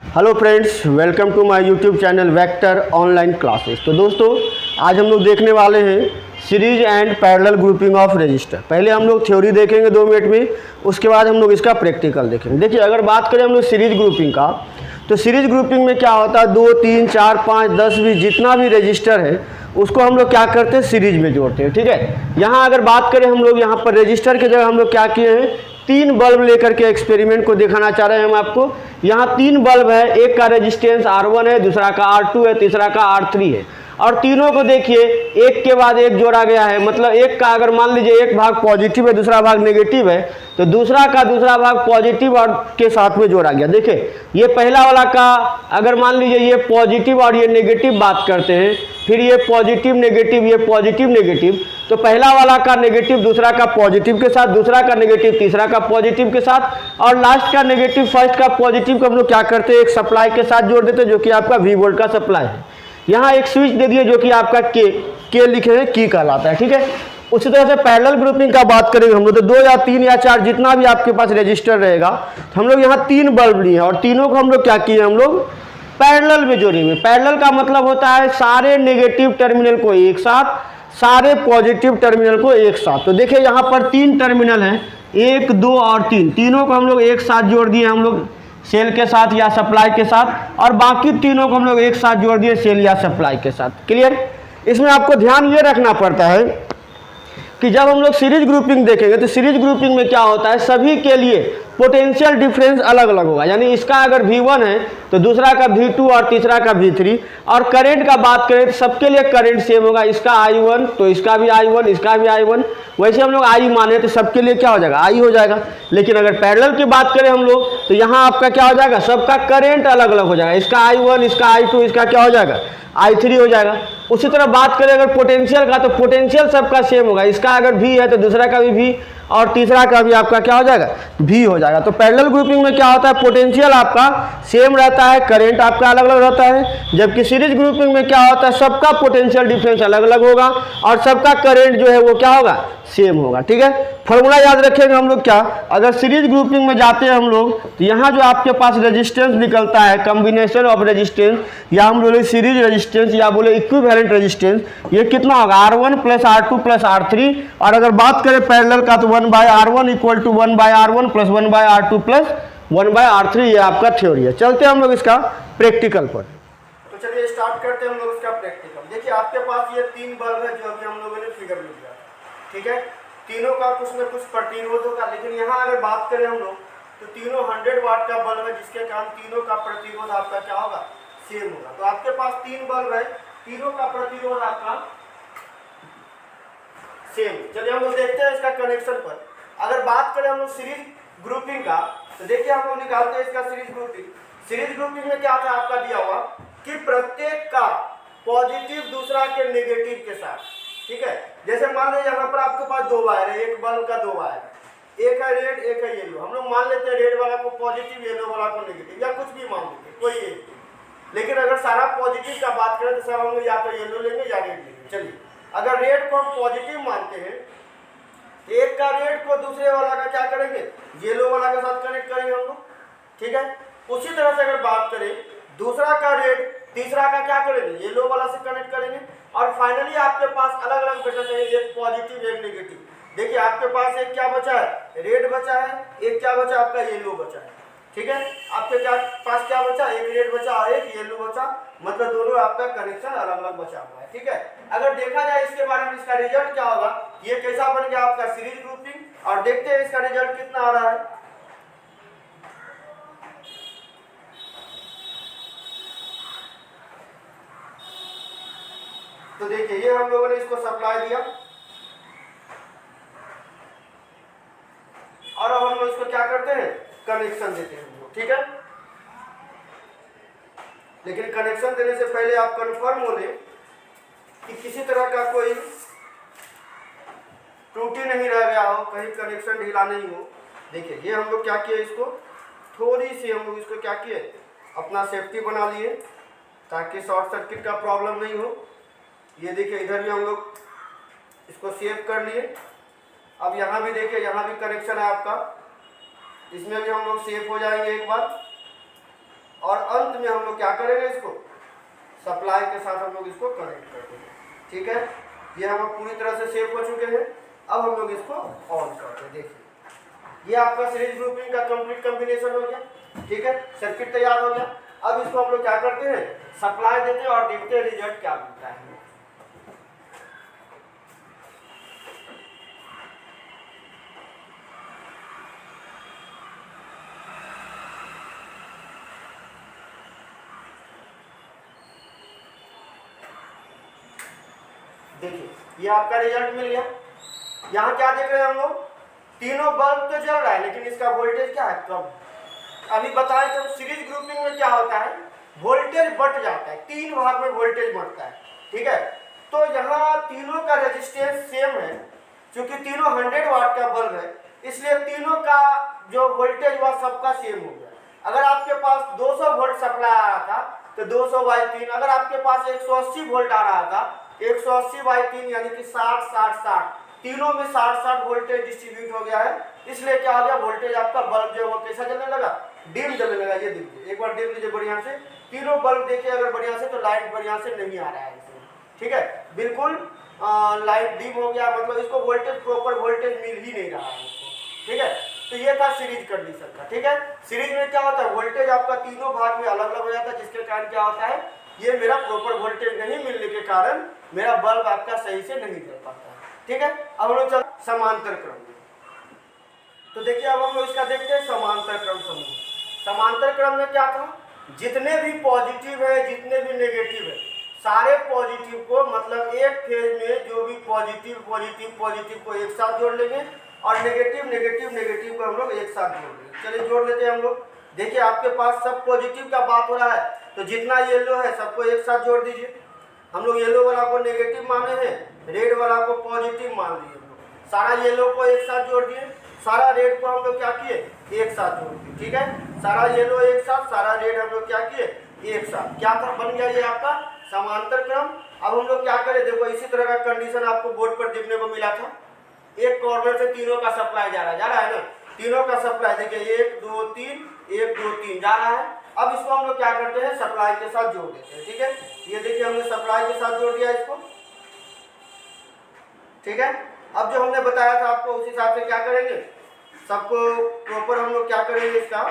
Hello friends, welcome to my YouTube channel Vector Online Classes. तो दोस्तों, आज हम लोग देखने वाले हैं series and parallel grouping of register. पहले हम लोग थ्योरी देखेंगे 2 मिनट में, उसके बाद हम लोग इसका प्रैक्टिकल देखेंगे। देखिए, अगर बात करें हम लोग सीरीज ग्रुपिंग का, तो सीरीज ग्रुपिंग में क्या होता है, 2, 3, 4, 5, 10 भी जितना भी रजिस्टर है उसको हम लोग क्या करते हैं, सीरीज में जोड़ते हैं। ठीक है, यहाँ अगर बात करें हम लोग, यहाँ पर रजिस्टर की जगह हम लोग क्या किए हैं, 3 बल्ब लेकर के एक्सपेरिमेंट को दिखाना चाह रहे हैं हम आपको। यहाँ 3 बल्ब है, एक का रेजिस्टेंस R1 है, दूसरा का R2 है, तीसरा का R3 है, और तीनों को देखिए एक के बाद एक जोड़ा गया है। मतलब एक का अगर मान लीजिए एक भाग पॉजिटिव है, दूसरा भाग नेगेटिव है, तो दूसरा का दूसरा भाग पॉजिटिव और के साथ में जोड़ा गया। देखिए, ये पहला वाला का अगर मान लीजिए ये पॉजिटिव और ये नेगेटिव बात करते हैं, फिर ये पॉजिटिव नेगेटिव, ये पॉजिटिव नेगेटिव, तो पहला वाला का नेगेटिव दूसरा का पॉजिटिव के साथ, दूसरा का नेगेटिव तीसरा का पॉजिटिव के साथ, और लास्ट का नेगेटिव फर्स्ट का पॉजिटिव को हम लोग क्या करते हैं, एक सप्लाई के साथ जोड़ देते हैं, जो कि आपका V वोल्ट का सप्लाई है। यहाँ एक स्विच दे दिए जो कि आपका के लिखे हैं, की कहलाता है। ठीक है, उसी तरह से पैरेलल ग्रुपिंग का बात करेंगे हम लोग, तो 2 या 3 या 4 जितना भी आपके पास रजिस्टर रहेगा, तो हम लोग यहाँ 3 बल्ब लिए हैं और तीनों को हम लोग क्या किए, हम लोग पैरेलल में जोड़े हुए। पैरेलल का मतलब होता है सारे नेगेटिव टर्मिनल को एक साथ, सारे पॉजिटिव टर्मिनल को एक साथ। तो देखिए, यहाँ पर 3 टर्मिनल हैं, 1, 2 और 3, तीनों को हम लोग एक साथ जोड़ दिए हम लोग सेल के साथ या सप्लाई के साथ, और बाकी तीनों को हम लोग एक साथ जोड़ दिए सेल या सप्लाई के साथ। क्लियर? इसमें आपको ध्यान ये रखना पड़ता है कि जब हम लोग सीरीज ग्रुपिंग देखेंगे, तो सीरीज ग्रुपिंग में क्या होता है, सभी के लिए पोटेंशियल डिफरेंस अलग अलग होगा। यानी इसका अगर V1 है तो दूसरा का V2 और तीसरा का V3, और करंट का बात करें तो सबके लिए करंट सेम होगा। इसका I1 तो इसका भी I1, इसका भी I1, वैसे हम लोग I माने तो सबके लिए क्या हो जाएगा, I हो जाएगा। लेकिन अगर पैरेलल की बात करें हम लोग, तो यहाँ आपका क्या हो जाएगा, सबका करंट अलग अलग हो जाएगा। इसका I1, इसका I2, इसका क्या हो जाएगा, I3 हो जाएगा। उसी तरह बात करें अगर पोटेंशियल का, तो पोटेंशियल सबका सेम होगा। इसका अगर V है तो दूसरा का भी V, और तीसरा का भी आपका क्या हो जाएगा, V हो जाएगा। तो पैरेलल ग्रुपिंग में क्या होता है, पोटेंशियल आपका सेम रहता है, करंट आपका अलग अलग रहता है। जबकि सीरीज ग्रुपिंग में क्या होता है, सबका पोटेंशियल डिफरेंस अलग अलग होगा और सबका करंट जो है वो क्या होगा, सेम होगा। ठीक है, फॉर्मूला याद रखेंगे हम लोग क्या, अगर सीरीज ग्रुपिंग में जाते हैं हम लोग, तो यहाँ जो आपके पास रेजिस्टेंस निकलता है, कॉम्बिनेशन ऑफ रेजिस्टेंस, या हम बोले सीरीज रेजिस्टेंस या बोले इक्विवेलेंट रेजिस्टेंस, ये कितना होगा, R1 plus R2 plus R3। और अगर बात करें पैरेलल का, तो 1/R1 equal to 1/R1 plus 1/R2 plus 1/R3। ये आपका थ्योरी है। चलते हैं हम लोग इसका प्रैक्टिकल पर। तो चलिए स्टार्ट करते हैं हम लोग इसका प्रैक्टिकल। देखिए, आपके पास ये 3 बल्ब है जो अभी हम लोगों ने फिगर में लिया। ठीक है, तीनों का कुछ न कुछ प्रतिरोध होगा, लेकिन यहाँ अगर बात करें हम लोग, तो तीनों 100 वाट का बल्ब है, जिसके कारण तीनों का प्रतिरोध आपका क्या होगा, सेम होगा। तो आपके पास 3 बल्ब है, तीनों का प्रतिरोध आपका सेम। चलिए हम लोग देखते हैं इसका कनेक्शन पर। अगर बात करें हम लोग सीरीज ग्रुपिंग का, तो देखिए हम लोग निकालते हैं इसका सीरीज ग्रुपिंग। सीरीज ग्रुपिंग में क्या था आपका दिया हुआ कि प्रत्येक का पॉजिटिव दूसरा के नेगेटिव के साथ। ठीक है, जैसे मान लीजिए यहाँ पर आपके पास 2 वायर है, एक बल्ब का 2 वायर, एक है रेड एक है येलो। हम लोग मान लेते हैं रेड वाला को पॉजिटिव, येलो वाला को नेगेटिव, या कुछ भी मान लेते कोई एक। लेकिन अगर सारा पॉजिटिव का बात करें तो सर हम लोग या तो येलो लेंगे या रेड लेंगे। चलिए, अगर रेड को हम पॉजिटिव मानते हैं, तो एक का रेड को दूसरे वाला का क्या करेंगे, येलो वाला के साथ कनेक्ट करेंगे हम लोग। ठीक है, उसी तरह से अगर बात करें, दूसरा का रेड तीसरा का क्या करेंगे, येलो वाला से कनेक्ट करेंगे, और फाइनली आपके पास अलग अलग बचा चाहिए, एक पॉजिटिव एक नेगेटिव। देखिए, आपके पास एक क्या बचा है, रेड बचा है, एक क्या बचा आपका, येलो बचा है। ठीक है, आपके पास क्या बचा, एक रेड बचा और एक येलो बचा, मतलब दोनों आपका कनेक्शन अलग अलग बचा हुआ है। ठीक है, अगर देखा जाए इसके बारे में, इसका रिजल्ट क्या होगा, ये कैसा बन गया आपका सीरीज ग्रुपिंग, और देखते हैं इसका रिजल्ट कितना आ रहा है। तो देखिए, ये हम लोगों ने इसको सप्लाई दिया, और अब हम लोग इसको क्या करते हैं, कनेक्शन देते हैं हम लोग। ठीक है, लेकिन कनेक्शन देने से पहले आप कंफर्म हो लें कि किसी तरह का कोई त्रुटि नहीं रह गया हो, कहीं कनेक्शन ढीला नहीं हो। देखिए, ये हम लोग क्या किए, इसको थोड़ी सी हम लोग इसको क्या किए, अपना सेफ्टी बना लिए, ताकि शॉर्ट सर्किट का प्रॉब्लम नहीं हो। ये देखिए, इधर भी हम लोग इसको सेव कर लिए। अब यहाँ भी देखिए, यहाँ भी कनेक्शन है आपका, इसमें भी हम लोग सेफ हो जाएंगे एक बार। और अंत अंत में हम लोग क्या करेंगे, इसको सप्लाई के साथ हम लोग इसको कनेक्ट कर देंगे। ठीक है, ये हम पूरी तरह से सेव हो चुके हैं। अब हम लोग इसको ऑन करते हैं। देखिए ये आपका सीरीज ग्रुपिंग का कंप्लीट कॉम्बिनेशन हो गया। ठीक है, सर्किट तैयार हो गया। अब इसको हम लोग क्या करते हैं, सप्लाई देते हैं और देखते हैं रिजल्ट क्या मिलता है। देखिए ये आपका रिजल्ट मिल गया। यहाँ क्या देख रहे हैं हम लोग, तीनों बल्ब तो जल रहा है लेकिन इसका वोल्टेज क्या है, कम। अभी बताएं जब सीरीज ग्रुपिंग में क्या होता है, वोल्टेज बढ़ जाता है, 3 भाग में वोल्टेज बढ़ता है। ठीक है, तो यहाँ तीनों का रेजिस्टेंस सेम है, क्योंकि तीनों 100 वाट का बल्ब है, इसलिए तीनों का जो वोल्टेज हुआ सबका सेम हो गया। अगर आपके पास 200 वोल्ट सप्लाई आ रहा था तो 200/3, अगर आपके पास 180 वोल्ट आ रहा था 180/3 यानी कि 60-60-60, तीनों में 60-60 वोल्टेज डिस्ट्रीब्यूट हो गया है। इसलिए क्या हो गया, वोल्टेज आपका बल्ब जो है वो कैसा जलने लगा, डिम जलने लगा। ये देखिए एक बार देख लीजिए बढ़िया से, तीनों बल्ब देखिए अगर बढ़िया से, तो लाइट बढ़िया से नहीं आ रहा है इसमें। ठीक है, बिल्कुल लाइट डिम हो गया, मतलब इसको वोल्टेज प्रॉपर वोल्टेज मिल ही नहीं रहा है इसको। ठीक है, तो ये था सीरीज कंडीशन का। ठीक है, सीरीज में क्या होता है, वोल्टेज आपका तीनों भाग में अलग अलग हो जाता है, जिसके कारण क्या होता है, ये मेरा प्रॉपर वोल्टेज नहीं मिलने के कारण मेरा बल्ब आपका सही से नहीं जल पाता है। ठीक है, अब हम लोग चल समांतर क्रम में। तो देखिए अब हम लोग इसका देखते हैं समांतर क्रम समूह। समांतर क्रम में क्या था, जितने भी पॉजिटिव है जितने भी नेगेटिव है, सारे पॉजिटिव को मतलब एक फेज में जो भी पॉजिटिव को एक साथ जोड़ लेंगे और नेगेटिव को हम लोग एक साथ जोड़ लेंगे। चलिए जोड़ लेते हैं हम लोग। देखिए आपके पास सब पॉजिटिव का बात हो रहा है, तो जितना येलो है सबको एक साथ जोड़ दीजिए। हम लोग येलो वाला को नेगेटिव माने हैं, रेड वाला को पॉजिटिव मान लिए। हम लोग सारा येलो को एक साथ जोड़ दिए, सारा रेड को हम लोग क्या किए, एक साथ जोड़ दिए। ठीक है, सारा येलो एक साथ, सारा रेड हम लोग क्या किए, एक साथ। क्या था, बन गया ये आपका समांतर क्रम। अब हम लोग क्या करें, देखो इसी तरह का कंडीशन आपको बोर्ड पर देखने को मिला था। एक कॉर्नर से तीनों का सप्लाई जा रहा है ना, तीनों का सप्लाई देखिए 1 2 3 1 2 3 जा रहा है। अब इसको हम लोग क्या करते हैं, सप्लाई के साथ जोड़ देते हैं। ठीक है, ये देखिए हमने सप्लाई के साथ जोड़ दिया इसको। ठीक है, अब जो हमने बताया था आपको उस हिसाब से क्या करेंगे, सबको प्रॉपर हम लोग क्या करेंगे, इसका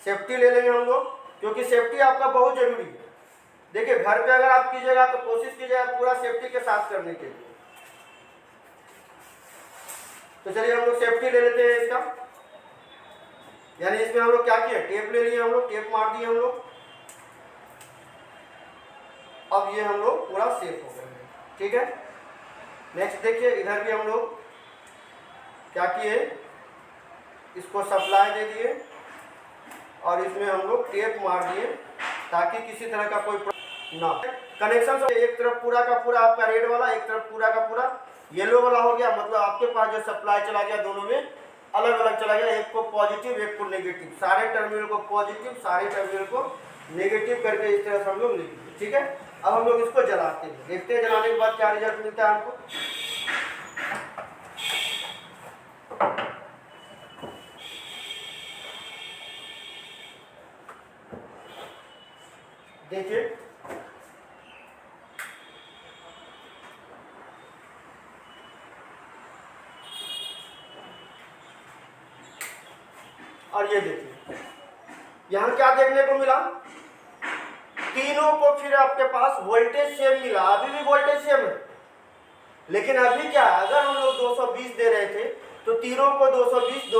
सेफ्टी ले लेंगे हम लोग, क्योंकि सेफ्टी आपका बहुत जरूरी है। देखिए घर पे अगर आप कीजिएगा तो कोशिश कीजिएगा पूरा सेफ्टी के साथ करने के लिए। तो चलिए हम लोग सेफ्टी ले लेते हैं इसका, यानी इसमें हम लोग क्या किए, टेप ले लिए, हम लोग टेप मार दिए हम लोग। अब ये हम लोग पूरा सेफ हो गए हैं। ठीक है, नेक्स्ट देखिए इधर भी हम लोग क्या किए, इसको सप्लाई दे दिए और इसमें हम लोग टेप मार दिए ताकि किसी तरह का कोई ना कनेक्शन। एक तरफ पूरा का पूरा आपका रेड वाला, एक तरफ पूरा का पूरा येलो वाला हो गया, मतलब आपके पास जो सप्लाई चला गया दोनों में अलग अलग चला गया, एक को पॉजिटिव एक को नेगेटिव, सारे टर्मिनल को पॉजिटिव सारे टर्मिनल को नेगेटिव करके इस तरह से हम लोग लिख दिए। ठीक है, अब हम लोग इसको जलाते हैं, देखते हैं जलाने के बाद क्या रिजल्ट मिलता है हमको। देखिए और ये देखिए यहाँ क्या देखने को मिला, तीनों को फिर आपके पास वोल्टेज सेम मिला, अभी भी वोल्टेज सेम है, लेकिन अभी क्या है, अगर हम लोग 220 दे रहे थे तो तीनों को 220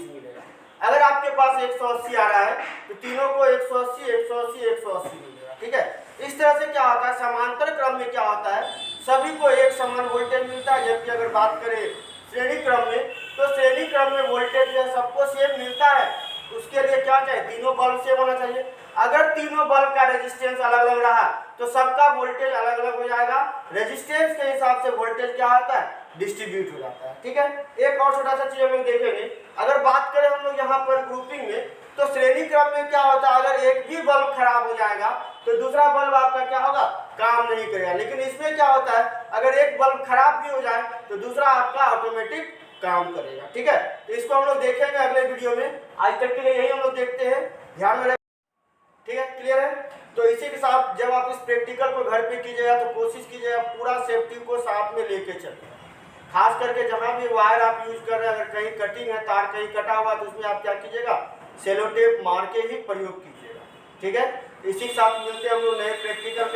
मिलेगा। अगर आपके पास 180 आ रहा है तो तीनों को 180 मिलेगा। ठीक है, इस तरह से क्या होता है, समांतर क्रम में क्या होता है, सभी को एक समान वोल्टेज मिलता है। जबकि अगर बात करें श्रेणी क्रम में, तो श्रेणी क्रम में वोल्टेज जो है सबको सेम मिलता है। उसके लिए क्या चाहिए, तीनों बल्ब सेम होना चाहिए। अगर तीनों बल्ब का रेजिस्टेंस अलग अलग रहा तो सबका वोल्टेज अलग अलग हो जाएगा, रेजिस्टेंस के हिसाब से वोल्टेज क्या होता है, डिस्ट्रीब्यूट हो जाता है। ठीक है, एक और छोटा सा चीज हम लोग देखेंगे, अगर बात करें हम लोग यहाँ पर ग्रुपिंग में, तो श्रेणी क्रम में क्या होता है, अगर एक भी बल्ब खराब हो जाएगा तो दूसरा बल्ब आपका क्या होगा, काम नहीं करेगा। लेकिन इसमें क्या होता है, अगर एक बल्ब खराब भी हो जाए तो दूसरा आपका ऑटोमेटिक काम करेगा। ठीक है, तो इसको हम लोग देखेंगे अगले वीडियो में। आज तक के लिए यही हम लोग देखते हैं, ध्यान में ठीक है, क्लियर है। तो इसी के साथ जब आप इस प्रैक्टिकल को घर पे कीजिएगा तो कोशिश कीजिएगा पूरा सेफ्टी को साथ में लेके चलिए। खास करके जहाँ भी वायर आप यूज कर रहे हैं, अगर कहीं कटिंग है, तार कहीं कटा हुआ, तो उसमें आप क्या कीजिएगा, सेलो टेप मार के ही प्रयोग कीजिएगा। ठीक है, इसी के साथ मिलते हैं हम लोग नए प्रैक्टिकल में।